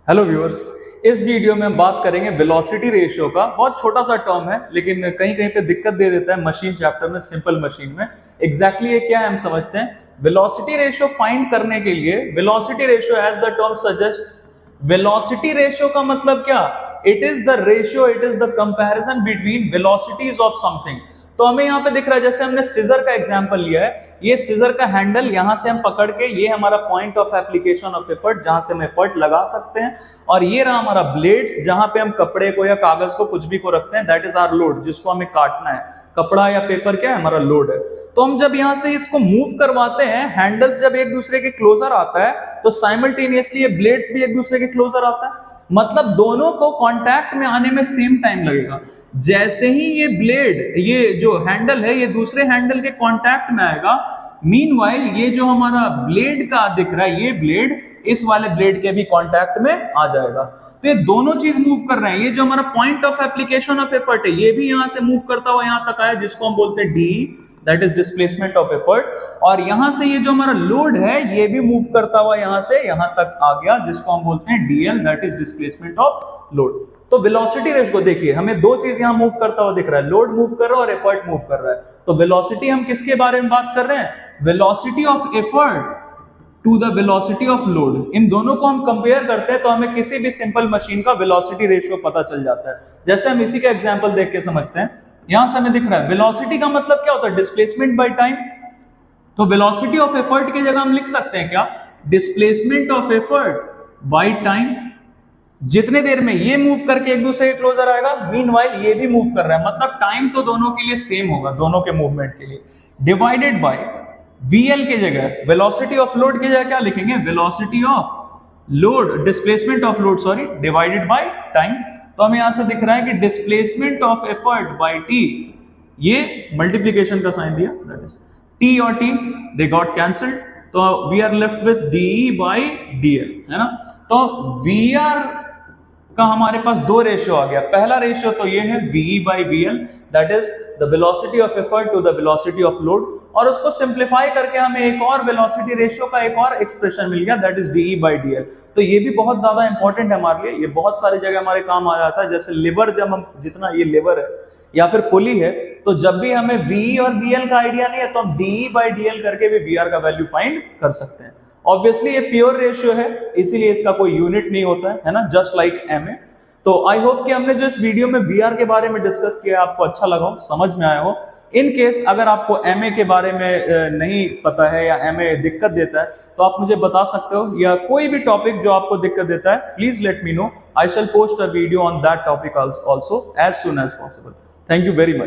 Hello viewers, इस video में हम बात करेंगे वेलोसिटी रेशियो का। बहुत छोटा सा टर्म है लेकिन कहीं कहीं पे दिक्कत दे देता है मशीन चैप्टर में, सिंपल मशीन में। एग्जैक्टली ये क्या है हम समझते हैं। वेलोसिटी रेशियो फाइंड करने के लिए, velocity ratio as the term suggests, velocity ratio का मतलब क्या? It is the ratio, it is the comparison between velocities of something. तो हमें यहाँ पे दिख रहा है, जैसे हमने सीजर का एग्जांपल लिया है, ये सीजर का हैंडल यहां से हम पकड़ के, ये हमारा point of application of effort जहां से हम एफर्ट लगा सकते हैं, और ये रहा हमारा ब्लेड्स जहां पे हम कपड़े को या कागज को कुछ भी को रखते हैं, दैट इज आवर लोड, जिसको हमें काटना है। कपड़ा या पेपर क्या है? हमारा लोड है। तो हम जब यहां से इसको मूव करवाते हैं, हैंडल्स जब एक दूसरे के क्लोजर आता है तो साइमल्टेनियसली ये ब्लेड्स भी एक दूसरे के क्लोजर आता है, मतलब दोनों को कांटेक्ट में आने में सेम टाइम लगेगा। जैसे ही ये ब्लेड, ये जो हैंडल है, ये दूसरे हैंडल के कांटेक्ट में आएगा, मीनवाइल ये जो हमारा ब्लेड का दिख रहा है, ये ब्लेड इस वाले ब्लेड के भी कांटेक्ट में आ जाएगा। तो ये दोनों चीज मूव कर रहे हैं। ये जो हमारा point of application of effort है, ये भी यहां से मूव करता हुआ यहां तक आया, जिसको हम बोलते हैं D, that is displacement of effort. और यहां से ये जो हमारा लोड है, ये भी मूव करता हुआ यहां से यहां तक आ गया, जिसको हम बोलते हैं DL, that is displacement of load. तो वेलोसिटी रेशियो को देखिए, हमें दो चीज यहां मूव करता हुआ दिख रहा है, लोड मूव कर रहा है और एफर्ट मूव कर रहा है। तो वेलोसिटी हम किसके बारे में बात कर रहे हैं? Velocity of effort to the velocity of load. इन दोनों को हम कंपेयर करते हैं तो हमें किसी भी सिंपल मशीन का वेलोसिटी रेशियो पता चल जाता है। जैसे हम इसी का एग्जांपल देख के समझते हैं। यहां से हमें दिख रहा है वेलोसिटी का मतलब क्या होता है? Displacement bye time. तो वेलोसिटी ऑफ एफर्ट की जगह हम लिख सकते हैं क्या? Displacement of effort by time. जितने देर में ये मूव करके एक दूसरे के क्लोजर आएगा, मीनवाइल ये भी मूव कर रहा है, मतलब टाइम तो दोनों के लिए सेम होगा, दोनों के मूवमेंट के लिए, डिवाइडेड बाय VL की जगह, वेलोसिटी ऑफ लोड की जगह क्या लिखेंगे? Velocity of load, displacement of load sorry, divided by time. तो हमें यहां से दिख रहा है कि displacement of effort by T, ये मल्टीप्लीकेशन का साइन दिया, दैट इज टी और टी दे गॉट कैंसल्ड, तो we are left with DE by DL, है ना। तो VR का हमारे पास दो रेशियो आ गया। पहला रेशियो तो ये है VE by VL, that is the velocity of effort to the velocity of load, और उसको सिंप्लीफाई करके हमें एक और वेलोसिटी रेशियो का एक और एक्सप्रेशन मिल गया, that is DE by DL। तो ये भी बहुत ज्यादा इंपॉर्टेंट है हमारे लिए, ये बहुत सारी जगह हमारे काम आ जाता है। जैसे लिवर, जब हम, जितना ये लिवर है या फिर पुली है, तो जब भी हमें VE और VL का आइडिया नहीं है तो हम DE बाय DL करके भी VR का वैल्यू फाइंड कर सकते हैं। ऑब्वियसली ये प्योर रेशियो है, इसीलिए इसका कोई यूनिट नहीं होता है ना, जस्ट लाइक MA। तो आई होप कि हमने जो इस वीडियो में VR के बारे में डिस्कस किया आपको अच्छा लगा हो, समझ में आया हो। इन केस अगर आपको MA के बारे में नहीं पता है या MA दिक्कत देता है तो आप मुझे बता सकते हो, या कोई भी टॉपिक जो आपको दिक्कत देता है, please let me know. I shall post a video on that topic also as soon as possible. Thank you very much.